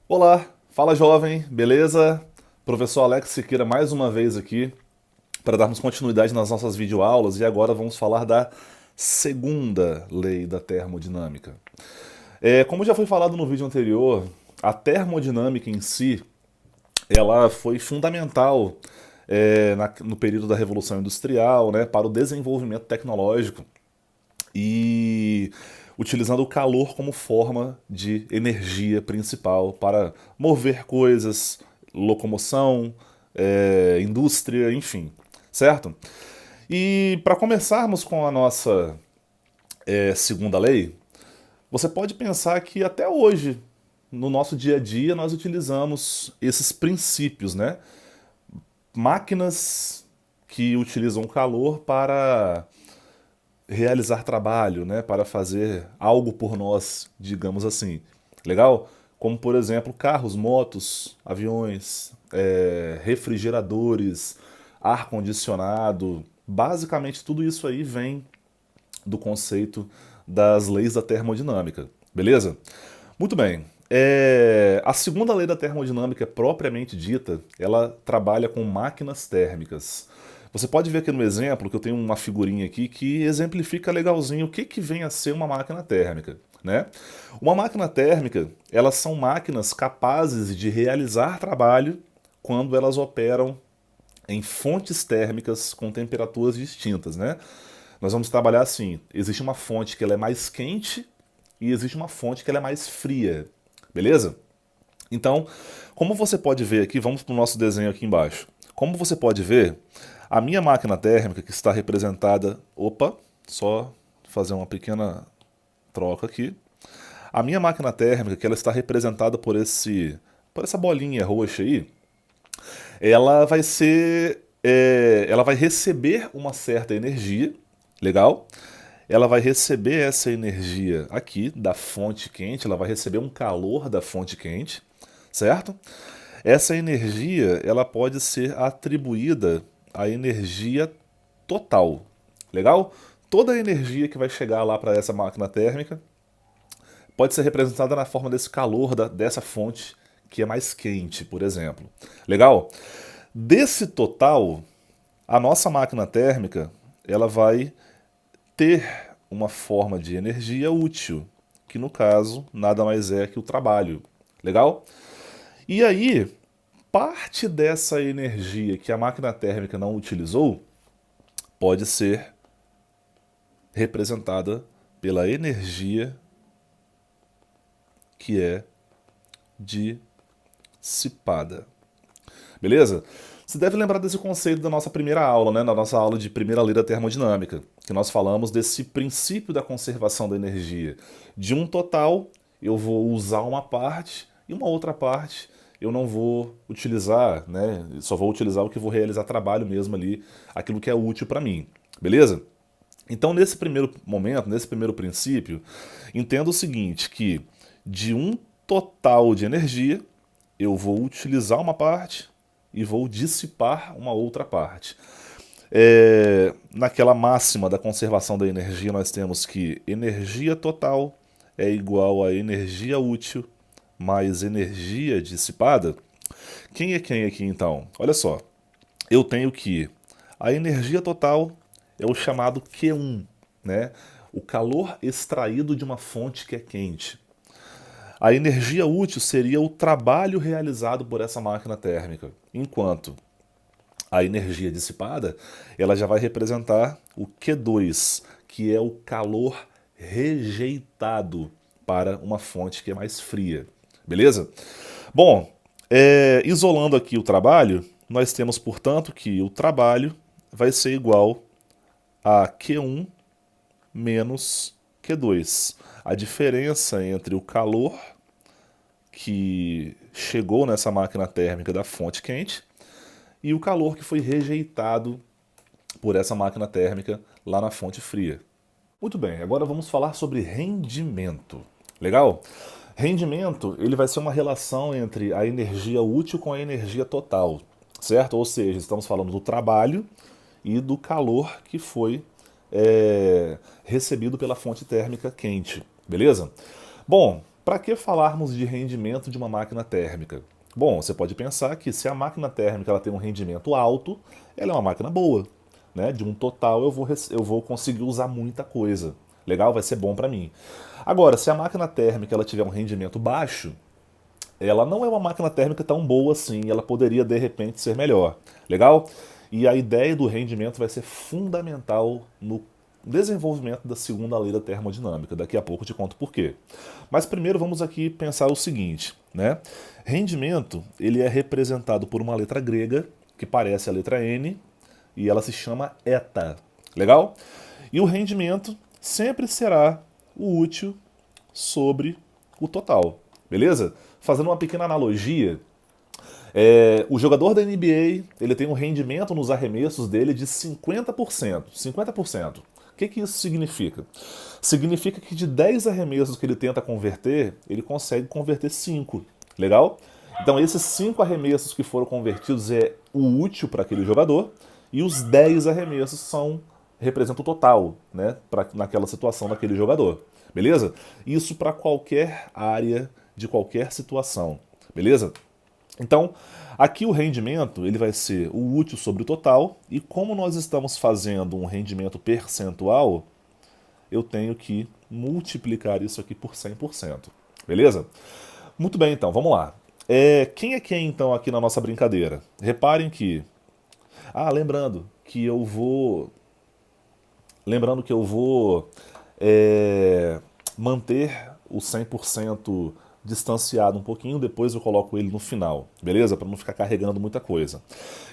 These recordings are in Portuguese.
Olá, fala jovem, beleza? Professor Alex Siqueira mais uma vez aqui para darmos continuidade nas nossas videoaulas e agora vamos falar da segunda lei da termodinâmica. Como já foi falado no vídeo anterior, a termodinâmica em si, ela foi fundamental no período da Revolução Industrial, né, para o desenvolvimento tecnológico e utilizando o calor como forma de energia principal para mover coisas, locomoção, indústria, enfim, certo? E para começarmos com a nossa segunda lei, você pode pensar que até hoje, no nosso dia a dia, nós utilizamos esses princípios, né? Máquinas que utilizam calor para realizar trabalho, né, para fazer algo por nós, digamos assim. Legal? Como, por exemplo, carros, motos, aviões, refrigeradores, ar-condicionado. Basicamente, tudo isso aí vem do conceito das leis da termodinâmica. Beleza? Muito bem. A segunda lei da termodinâmica propriamente dita, ela trabalha com máquinas térmicas. Você pode ver aqui no exemplo que eu tenho uma figurinha aqui que exemplifica legalzinho o que vem a ser uma máquina térmica, né? Uma máquina térmica, elas são máquinas capazes de realizar trabalho quando elas operam em fontes térmicas com temperaturas distintas, né? Nós vamos trabalhar assim, existe uma fonte que ela é mais quente e existe uma fonte que ela é mais fria, beleza? Então, como você pode ver aqui, vamos para o nosso desenho aqui embaixo. Como você pode ver, a minha máquina térmica que está representada, opa, só fazer uma pequena troca aqui. A minha máquina térmica, que ela está representada por essa bolinha roxa aí, ela vai ser, ela vai receber uma certa energia, legal? Ela vai receber essa energia aqui da fonte quente, ela vai receber um calor da fonte quente, certo? Essa energia, ela pode ser atribuída à energia total, legal? Toda a energia que vai chegar lá para essa máquina térmica pode ser representada na forma desse calor dessa fonte que é mais quente, por exemplo. Legal? Desse total, a nossa máquina térmica, ela vai ter uma forma de energia útil, que no caso nada mais é que o trabalho. Legal? E aí, parte dessa energia que a máquina térmica não utilizou pode ser representada pela energia que é dissipada. Beleza? Você deve lembrar desse conceito da nossa primeira aula, né? Na nossa aula de primeira lei da termodinâmica, que nós falamos desse princípio da conservação da energia. De um total, eu vou usar uma parte e uma outra parte eu não vou utilizar, né? Só vou utilizar o que vou realizar trabalho mesmo ali, aquilo que é útil para mim. Beleza? Então, nesse primeiro momento, nesse primeiro princípio, entenda o seguinte, que de um total de energia, eu vou utilizar uma parte e vou dissipar uma outra parte. Naquela máxima da conservação da energia, nós temos que energia total é igual a energia útil mais energia dissipada. Quem é quem aqui então? Olha só, eu tenho que a energia total é o chamado Q1, né? O calor extraído de uma fonte que é quente. A energia útil seria o trabalho realizado por essa máquina térmica, enquanto a energia dissipada ela já vai representar o Q2, que é o calor rejeitado para uma fonte que é mais fria. Beleza? Bom, isolando aqui o trabalho, nós temos, portanto, que o trabalho vai ser igual a Q1 menos Q2. A diferença entre o calor que chegou nessa máquina térmica da fonte quente e o calor que foi rejeitado por essa máquina térmica lá na fonte fria. Muito bem, agora vamos falar sobre rendimento. Legal? Rendimento, ele vai ser uma relação entre a energia útil com a energia total, certo? Ou seja, estamos falando do trabalho e do calor que foi recebido pela fonte térmica quente, beleza? Bom, Para que falarmos de rendimento de uma máquina térmica? Bom, você pode pensar que se a máquina térmica ela tem um rendimento alto, ela é uma máquina boa. Né? De um total eu vou conseguir usar muita coisa. Legal? Vai ser bom para mim. Agora, se a máquina térmica ela tiver um rendimento baixo, ela não é uma máquina térmica tão boa assim, ela poderia de repente ser melhor. Legal? E a ideia do rendimento vai ser fundamental no desenvolvimento da segunda lei da termodinâmica. Daqui a pouco eu te conto por quê. Mas primeiro vamos aqui pensar o seguinte, né? Rendimento, ele é representado por uma letra grega que parece a letra N e ela se chama eta. Legal? E o rendimento sempre será o útil sobre o total. Beleza? Fazendo uma pequena analogia, o jogador da NBA ele tem um rendimento nos arremessos dele de 50%. 50%. O que isso significa? Significa que de 10 arremessos que ele tenta converter, ele consegue converter 5. Legal? Então esses 5 arremessos que foram convertidos é o útil para aquele jogador e os 10 arremessos representam o total, né, naquela situação daquele jogador. Beleza? Isso para qualquer área de qualquer situação. Beleza? Então, aqui o rendimento ele vai ser o útil sobre o total, e como nós estamos fazendo um rendimento percentual, eu tenho que multiplicar isso aqui por 100%. Beleza? Muito bem, então, vamos lá. Quem é quem, então, aqui na nossa brincadeira? Reparem que... lembrando que eu vou... manter o 100% distanciado um pouquinho, depois eu coloco ele no final, beleza? Para não ficar carregando muita coisa.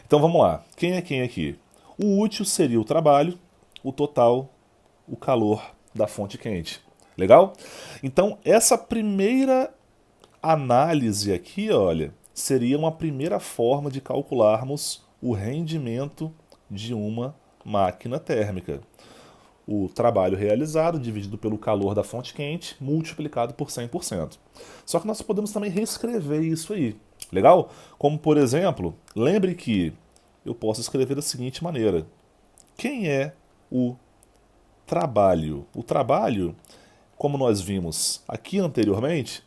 Então vamos lá. Quem é quem aqui? O útil seria o trabalho, o total, o calor da fonte quente. Legal? Então essa primeira análise aqui, olha, seria uma primeira forma de calcularmos o rendimento de uma máquina térmica. O trabalho realizado dividido pelo calor da fonte quente multiplicado por 100%. Só que nós podemos também reescrever isso aí. Legal? Como, por exemplo, lembre que eu posso escrever da seguinte maneira. Quem é o trabalho? O trabalho, como nós vimos aqui anteriormente,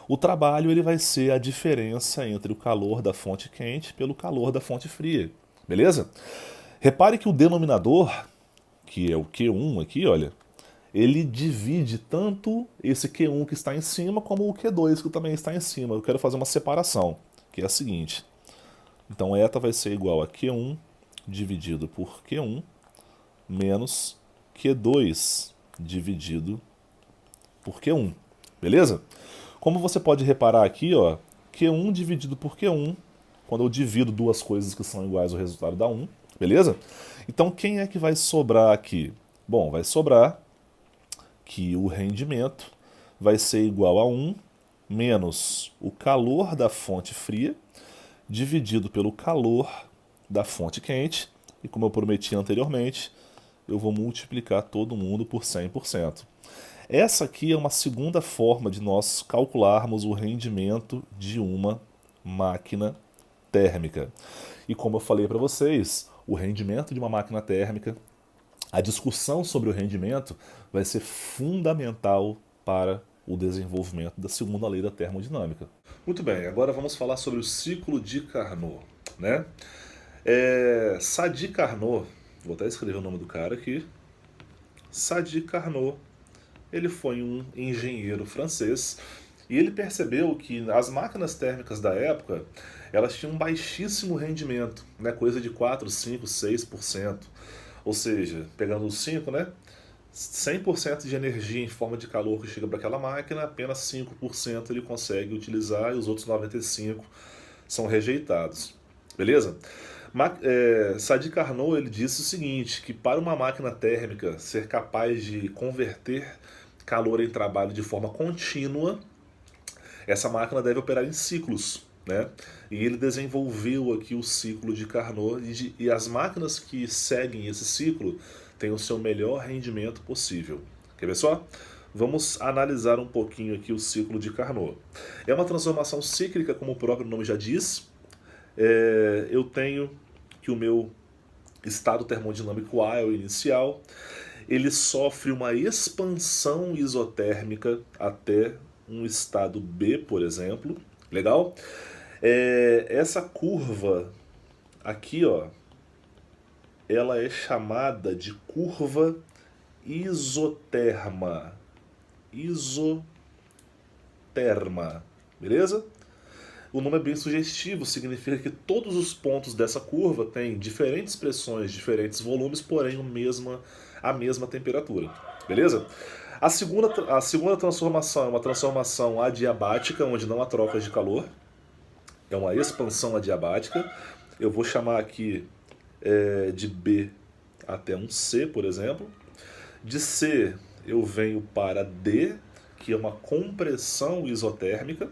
o trabalho ele vai ser a diferença entre o calor da fonte quente pelo calor da fonte fria. Beleza? Repare que o denominador, que é o Q1 aqui, olha, ele divide tanto esse Q1 que está em cima como o Q2 que também está em cima. Eu quero fazer uma separação, que é a seguinte. Então, eta vai ser igual a Q1 dividido por Q1 menos Q2 dividido por Q1. Beleza? Como você pode reparar aqui, ó, Q1 dividido por Q1, quando eu divido duas coisas que são iguais, o resultado dá 1. Beleza? Então, quem é que vai sobrar aqui? Bom, vai sobrar que o rendimento vai ser igual a 1 menos o calor da fonte fria dividido pelo calor da fonte quente. E como eu prometi anteriormente, eu vou multiplicar todo mundo por 100%. Essa aqui é uma segunda forma de nós calcularmos o rendimento de uma máquina térmica. E como eu falei para vocês, o rendimento de uma máquina térmica, a discussão sobre o rendimento vai ser fundamental para o desenvolvimento da segunda lei da termodinâmica. Muito bem, agora vamos falar sobre o ciclo de Carnot, né? Sadi Carnot, vou até escrever o nome do cara aqui. Sadi Carnot, ele foi um engenheiro francês e ele percebeu que as máquinas térmicas da época elas tinham um baixíssimo rendimento, né? Coisa de 4, 5, 6%. Ou seja, pegando os 5, né? 100% de energia em forma de calor que chega para aquela máquina, apenas 5% ele consegue utilizar e os outros 95% são rejeitados. Beleza? Sadi Carnot ele disse o seguinte, que para uma máquina térmica ser capaz de converter calor em trabalho de forma contínua, essa máquina deve operar em ciclos, né? E ele desenvolveu aqui o ciclo de Carnot e as máquinas que seguem esse ciclo têm o seu melhor rendimento possível. Quer ver só? Vamos analisar um pouquinho aqui o ciclo de Carnot. É uma transformação cíclica, como o próprio nome já diz. Eu tenho que o meu estado termodinâmico A é o inicial. Ele sofre uma expansão isotérmica até um estado B, por exemplo. Legal? Essa curva aqui, ó, ela é chamada de curva isoterma. Isoterma, beleza? O nome é bem sugestivo, significa que todos os pontos dessa curva têm diferentes pressões, diferentes volumes, porém a mesma temperatura, beleza? A segunda transformação é uma transformação adiabática, onde não há trocas de calor. É uma expansão adiabática. Eu vou chamar aqui de B até um C, por exemplo. De C eu venho para D, que é uma compressão isotérmica.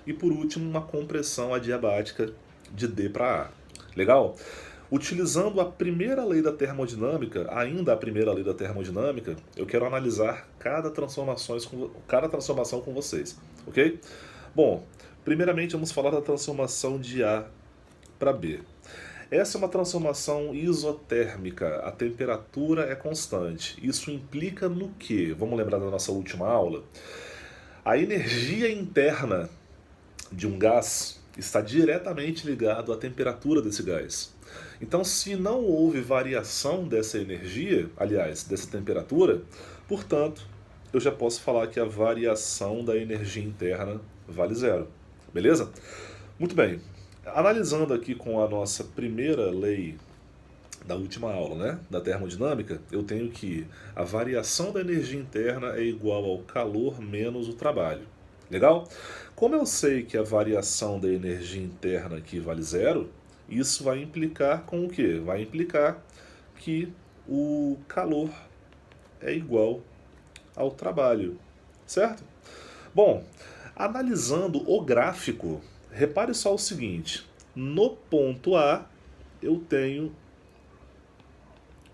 E por último, uma compressão adiabática de D para A. Legal? Utilizando a primeira lei da termodinâmica, ainda a primeira lei da termodinâmica, eu quero analisar cada transformação com vocês, ok? Bom, primeiramente vamos falar da transformação de A para B. Essa é uma transformação isotérmica, a temperatura é constante. Isso implica no quê? Vamos lembrar da nossa última aula? A energia interna de um gás está diretamente ligado à temperatura desse gás. Então, se não houve variação dessa energia, aliás, dessa temperatura, portanto, eu já posso falar que a variação da energia interna vale zero. Beleza? Muito bem. Analisando aqui com a nossa primeira lei da última aula, né, da termodinâmica, eu tenho que a variação da energia interna é igual ao calor menos o trabalho. Legal? Como eu sei que a variação da energia interna aqui vale zero, isso vai implicar com o quê? Vai implicar que o calor é igual ao trabalho, certo? Bom, analisando o gráfico, repare só o seguinte: no ponto A eu tenho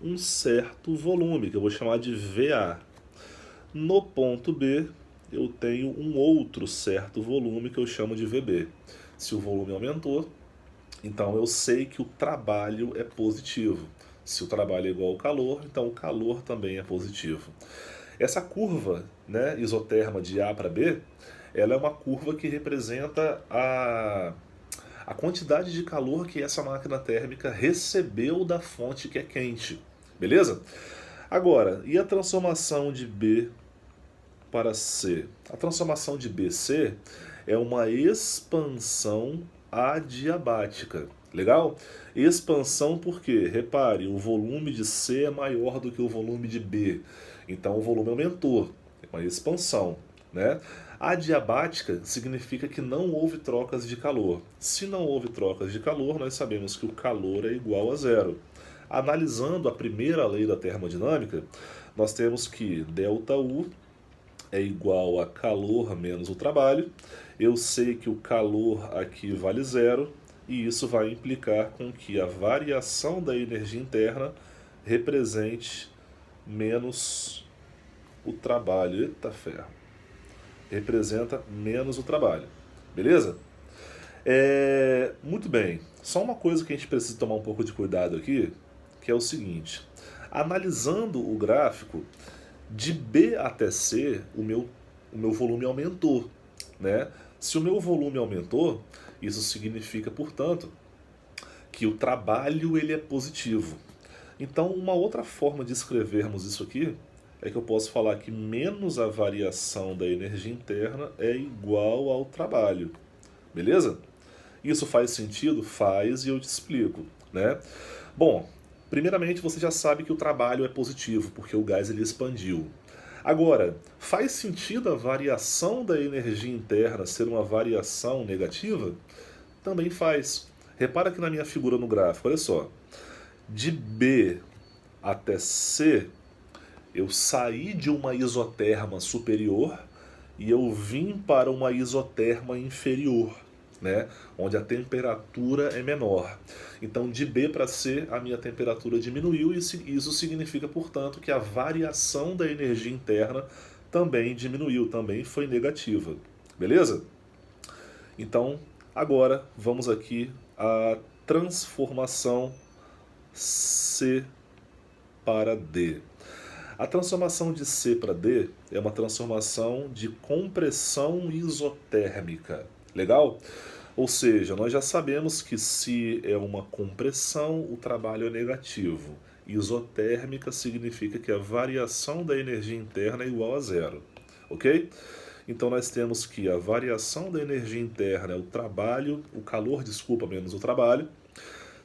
um certo volume, que eu vou chamar de VA. No ponto B eu tenho um outro certo volume que eu chamo de VB. Se o volume aumentou, então eu sei que o trabalho é positivo. Se o trabalho é igual ao calor, então o calor também é positivo. Essa curva, né, isoterma de A para B, ela é uma curva que representa a quantidade de calor que essa máquina térmica recebeu da fonte que é quente. Beleza? Agora, e a transformação de B para C? A transformação de BC é uma expansão adiabática. Legal? Expansão porque, repare, o volume de C é maior do que o volume de B. Então o volume aumentou. É uma expansão, né? Adiabática significa que não houve trocas de calor. Se não houve trocas de calor, nós sabemos que o calor é igual a zero. Analisando a primeira lei da termodinâmica, nós temos que ΔU é igual a calor menos o trabalho. Eu sei que o calor aqui vale zero, e isso vai implicar com que a variação da energia interna represente menos o trabalho. Eita ferro. Representa menos o trabalho. Beleza? Muito bem. Só uma coisa que a gente precisa tomar um pouco de cuidado aqui, que é o seguinte: analisando o gráfico, de B até C, o meu volume aumentou, né? Se o meu volume aumentou, isso significa, portanto, que o trabalho ele é positivo. Então, uma outra forma de escrevermos isso aqui é que eu posso falar que menos a variação da energia interna é igual ao trabalho. Beleza? Isso faz sentido? Faz, e eu te explico, né? Bom, primeiramente você já sabe que o trabalho é positivo, porque o gás ele expandiu. Agora, faz sentido a variação da energia interna ser uma variação negativa? Também faz. Repara aqui na minha figura no gráfico, olha só. De B até C, eu saí de uma isoterma superior e eu vim para uma isoterma inferior, né? Onde a temperatura é menor. Então, de B para C, a minha temperatura diminuiu, e isso significa, portanto, que a variação da energia interna também diminuiu, também foi negativa. Beleza? Então, agora vamos aqui à transformação C para D. A transformação de C para D é uma transformação de compressão isotérmica. Legal? Ou seja, nós já sabemos que se é uma compressão, o trabalho é negativo. Isotérmica significa que a variação da energia interna é igual a zero. Ok? Então nós temos que a variação da energia interna é o trabalho, o calor, desculpa, menos o trabalho.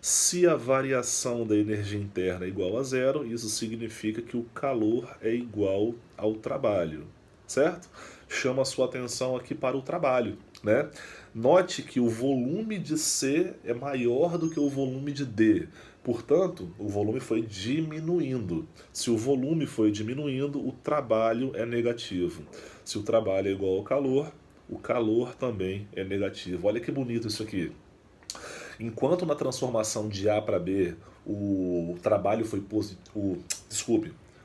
Se a variação da energia interna é igual a zero, isso significa que o calor é igual ao trabalho, certo? Chama a sua atenção aqui para o trabalho, né? Note que o volume de C é maior do que o volume de D. Portanto, o volume foi diminuindo. Se o volume foi diminuindo, o trabalho é negativo. Se o trabalho é igual ao calor, o calor também é negativo. Olha que bonito isso aqui. Enquanto na transformação de A para B o trabalho foi positivo,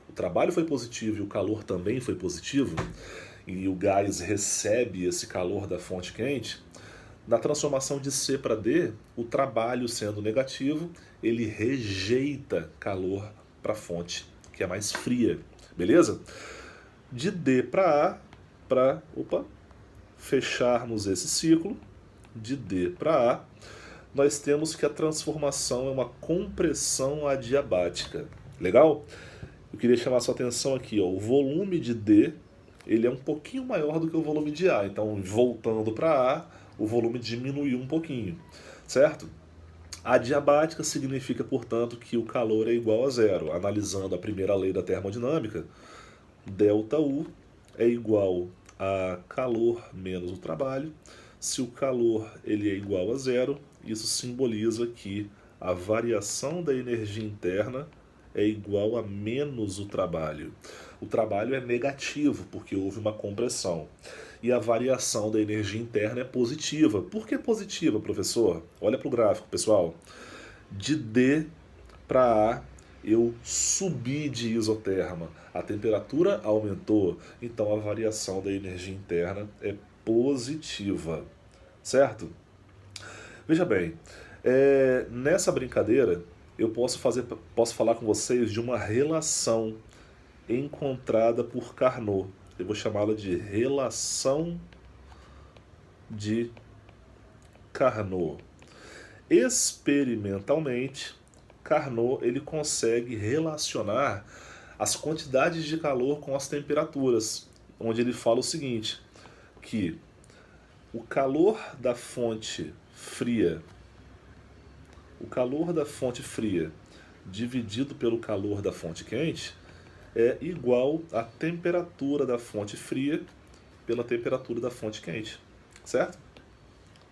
o trabalho foi positivo e o calor também foi positivo, e o gás recebe esse calor da fonte quente, na transformação de C para D, o trabalho sendo negativo, ele rejeita calor para a fonte, que é mais fria, beleza? De D para A, para fecharmos esse ciclo, de D para A, nós temos que a transformação é uma compressão adiabática. Legal? Eu queria chamar a sua atenção aqui, ó, o volume de D ele é um pouquinho maior do que o volume de A. Então, voltando para A, o volume diminuiu um pouquinho, certo? Adiabática significa, portanto, que o calor é igual a zero. Analisando a primeira lei da termodinâmica, ΔU é igual a calor menos o trabalho. Se o calor ele é igual a zero, isso simboliza que a variação da energia interna é igual a menos o trabalho. O trabalho é negativo, porque houve uma compressão. E a variação da energia interna é positiva. Por que positiva, professor? Olha para o gráfico, pessoal. De D para A, eu subi de isoterma. A temperatura aumentou, então a variação da energia interna é positiva. Certo? Veja bem, nessa brincadeira eu posso falar com vocês de uma relação encontrada por Carnot. Eu vou chamá-la de relação de Carnot. Experimentalmente, Carnot ele consegue relacionar as quantidades de calor com as temperaturas, onde ele fala o seguinte, que o calor da fonte fria, dividido pelo calor da fonte quente é igual à temperatura da fonte fria pela temperatura da fonte quente, certo?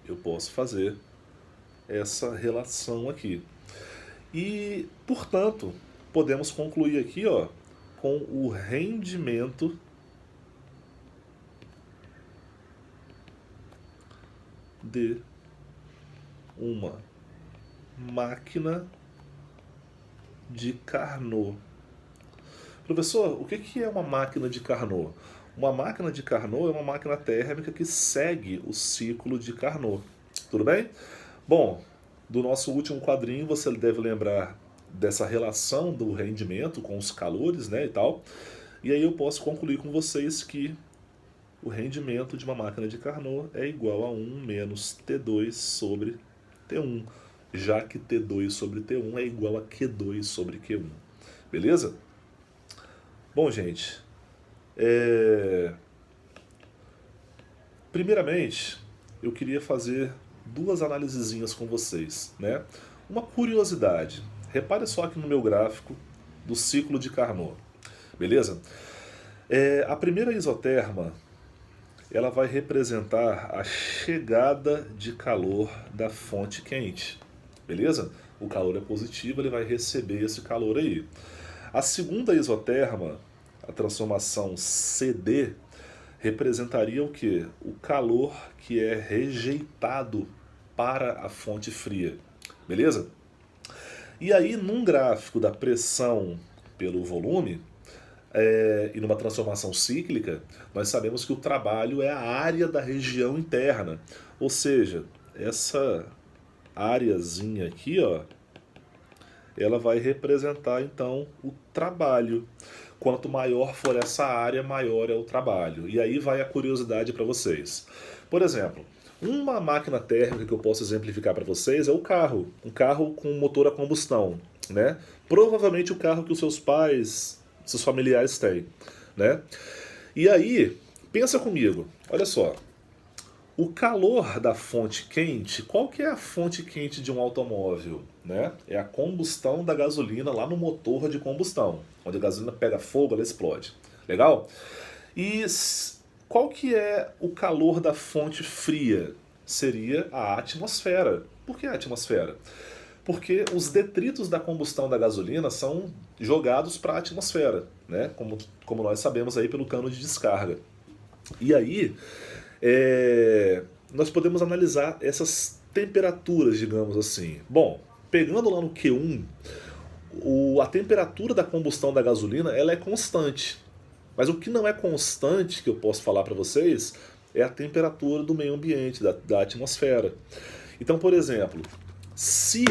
Eu posso fazer essa relação aqui. E, portanto, podemos concluir aqui, ó, com o rendimento de uma máquina de Carnot. Professor, o que é uma máquina de Carnot? Uma máquina de Carnot é uma máquina térmica que segue o ciclo de Carnot. Tudo bem? Bom, do nosso último quadrinho você deve lembrar dessa relação do rendimento com os calores, né, e tal. E aí eu posso concluir com vocês que o rendimento de uma máquina de Carnot é igual a 1 menos T2 sobre T1, já que T2 sobre T1 é igual a Q2 sobre Q1. Beleza? Bom, gente, primeiramente, eu queria fazer duas análisezinhas com vocês, né? Uma curiosidade, repare só aqui no meu gráfico do ciclo de Carnot, beleza? A primeira isoterma, ela vai representar a chegada de calor da fonte quente, beleza? O calor é positivo, ele vai receber esse calor aí. A segunda isoterma, a transformação CD, representaria o quê? O calor que é rejeitado para a fonte fria, beleza? E aí, num gráfico da pressão pelo volume, e numa transformação cíclica, nós sabemos que o trabalho é a área da região interna, ou seja, essa áreazinha aqui, ó, ela vai representar então o trabalho. Quanto maior for essa área, maior é o trabalho. E aí vai a curiosidade para vocês. Por exemplo, uma máquina térmica que eu posso exemplificar para vocês é o carro. Um carro com motor a combustão, né? Provavelmente o carro que os seus pais, seus familiares têm, né? E aí, pensa comigo, olha só. O calor da fonte quente, qual que é a fonte quente de um automóvel? Né? É a combustão da gasolina lá no motor de combustão. Onde a gasolina pega fogo, ela explode. Legal? E qual que é o calor da fonte fria? Seria a atmosfera. Por que a atmosfera? Porque os detritos da combustão da gasolina são jogados para a atmosfera, né? Como nós sabemos aí pelo cano de descarga. E aí, nós podemos analisar essas temperaturas, digamos assim. Bom, pegando lá no Q1, a temperatura da combustão da gasolina ela é constante. Mas o que não é constante, que eu posso falar para vocês, é a temperatura do meio ambiente, da atmosfera. Então, por exemplo, se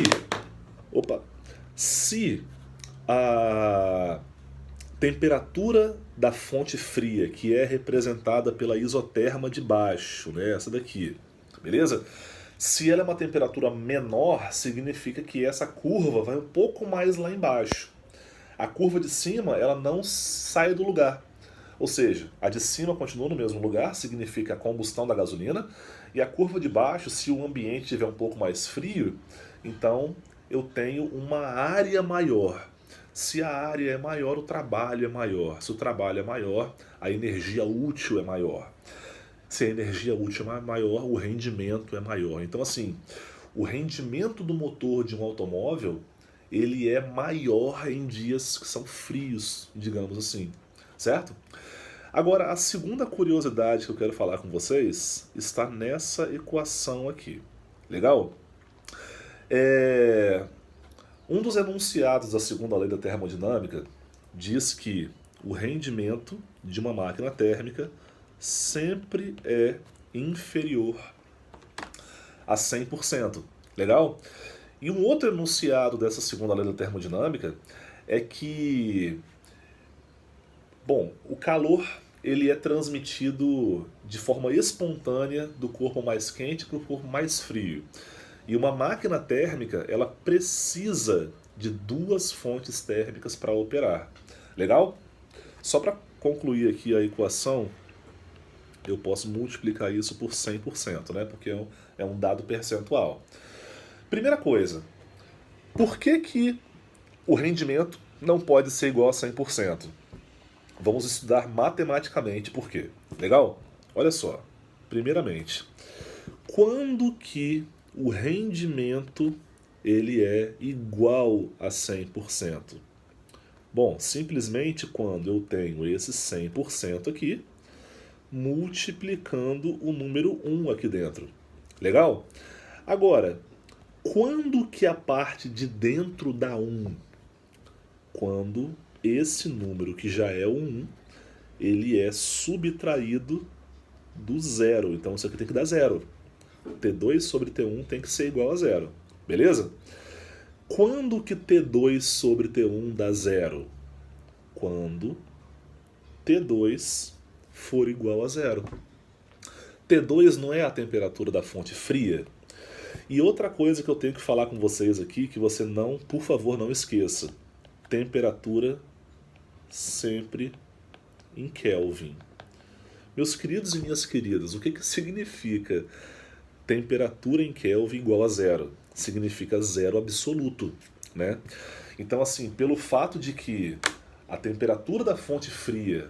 a temperatura da fonte fria, que é representada pela isoterma de baixo, né, essa daqui, beleza? Se ela é uma temperatura menor, significa que essa curva vai um pouco mais lá embaixo. A curva de cima, ela não sai do lugar. Ou seja, a de cima continua no mesmo lugar, significa a combustão da gasolina, e a curva de baixo, se o ambiente estiver um pouco mais frio, então eu tenho uma área maior. Se a área é maior, o trabalho é maior. Se o trabalho é maior, a energia útil é maior. Se a energia útil é maior, o rendimento é maior. Então, assim, o rendimento do motor de um automóvel, ele é maior em dias que são frios, digamos assim, certo? Agora, a segunda curiosidade que eu quero falar com vocês está nessa equação aqui. Legal? Um dos enunciados da segunda lei da termodinâmica diz que o rendimento de uma máquina térmica sempre é inferior a 100%. Legal? E um outro enunciado dessa segunda lei da termodinâmica é que, bom, o calor ele é transmitido de forma espontânea do corpo mais quente para o corpo mais frio. E uma máquina térmica, ela precisa de duas fontes térmicas para operar. Legal? Só para concluir aqui a equação, eu posso multiplicar isso por 100%, né? Porque é um dado percentual. Primeira coisa, por que o rendimento não pode ser igual a 100%? Vamos estudar matematicamente por quê. Legal? Olha só. Primeiramente, quando que o rendimento ele é igual a 100%? Bom, simplesmente quando eu tenho esse 100% aqui, multiplicando o número 1 aqui dentro. Legal? Agora, quando que a parte de dentro dá 1? Quando esse número, que já é o 1, ele é subtraído do zero. Então isso aqui tem que dar zero. T2 sobre T1 tem que ser igual a zero. Beleza? Quando que T2 sobre T1 dá zero? Quando T2 for igual a zero. T2 não é a temperatura da fonte fria? E outra coisa que eu tenho que falar com vocês aqui, que você não, por favor, não esqueça. Temperatura sempre em Kelvin. Meus queridos e minhas queridas, o que significa temperatura em Kelvin igual a zero? Significa zero absoluto, né? Então, assim, pelo fato de que a temperatura da fonte fria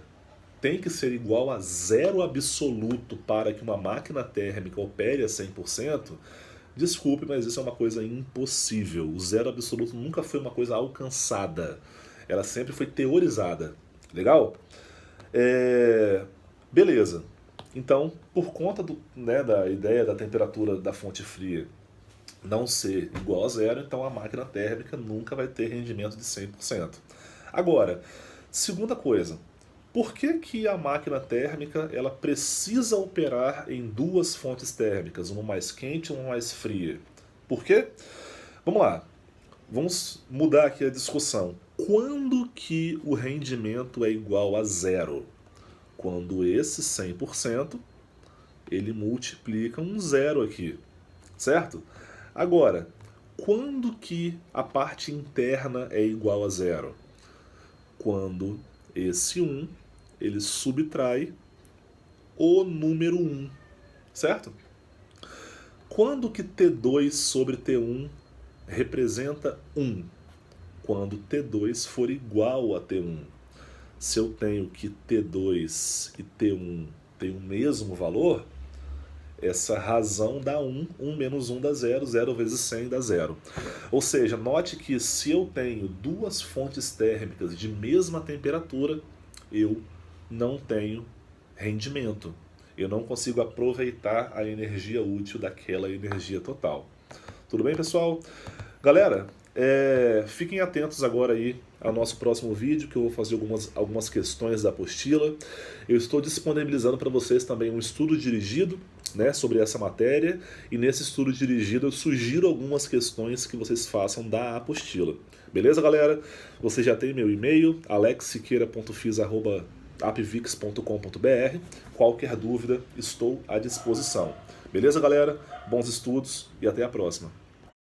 tem que ser igual a zero absoluto para que uma máquina térmica opere a 100%, desculpe, mas isso é uma coisa impossível. O zero absoluto nunca foi uma coisa alcançada. Ela sempre foi teorizada. Legal? Beleza. Então, por conta da ideia da temperatura da fonte fria não ser igual a zero, então a máquina térmica nunca vai ter rendimento de 100%. Agora, segunda coisa, por que a máquina térmica ela precisa operar em duas fontes térmicas, uma mais quente e uma mais fria? Por quê? Vamos lá, vamos mudar aqui a discussão. Quando que o rendimento é igual a zero? Quando esse 100%, ele multiplica um zero aqui, certo? Agora, quando que a parte interna é igual a zero? Quando esse 1, ele subtrai o número 1, certo? Quando que T2 sobre T1 representa 1? Quando T2 for igual a T1. Se eu tenho que T2 e T1 têm o mesmo valor, essa razão dá 1, 1 menos 1 dá 0, 0 vezes 100 dá 0. Ou seja, note que se eu tenho duas fontes térmicas de mesma temperatura, eu não tenho rendimento. Eu não consigo aproveitar a energia útil daquela energia total. Tudo bem, pessoal? Galera, fiquem atentos agora aí ao nosso próximo vídeo, que eu vou fazer algumas questões da apostila. Eu estou disponibilizando para vocês também um estudo dirigido, né, sobre essa matéria, e nesse estudo dirigido eu sugiro algumas questões que vocês façam da apostila. Beleza, galera? Você já tem meu e-mail, alexsiqueira.fis@apvix.com.br. Qualquer dúvida, estou à disposição. Beleza, galera? Bons estudos e até a próxima.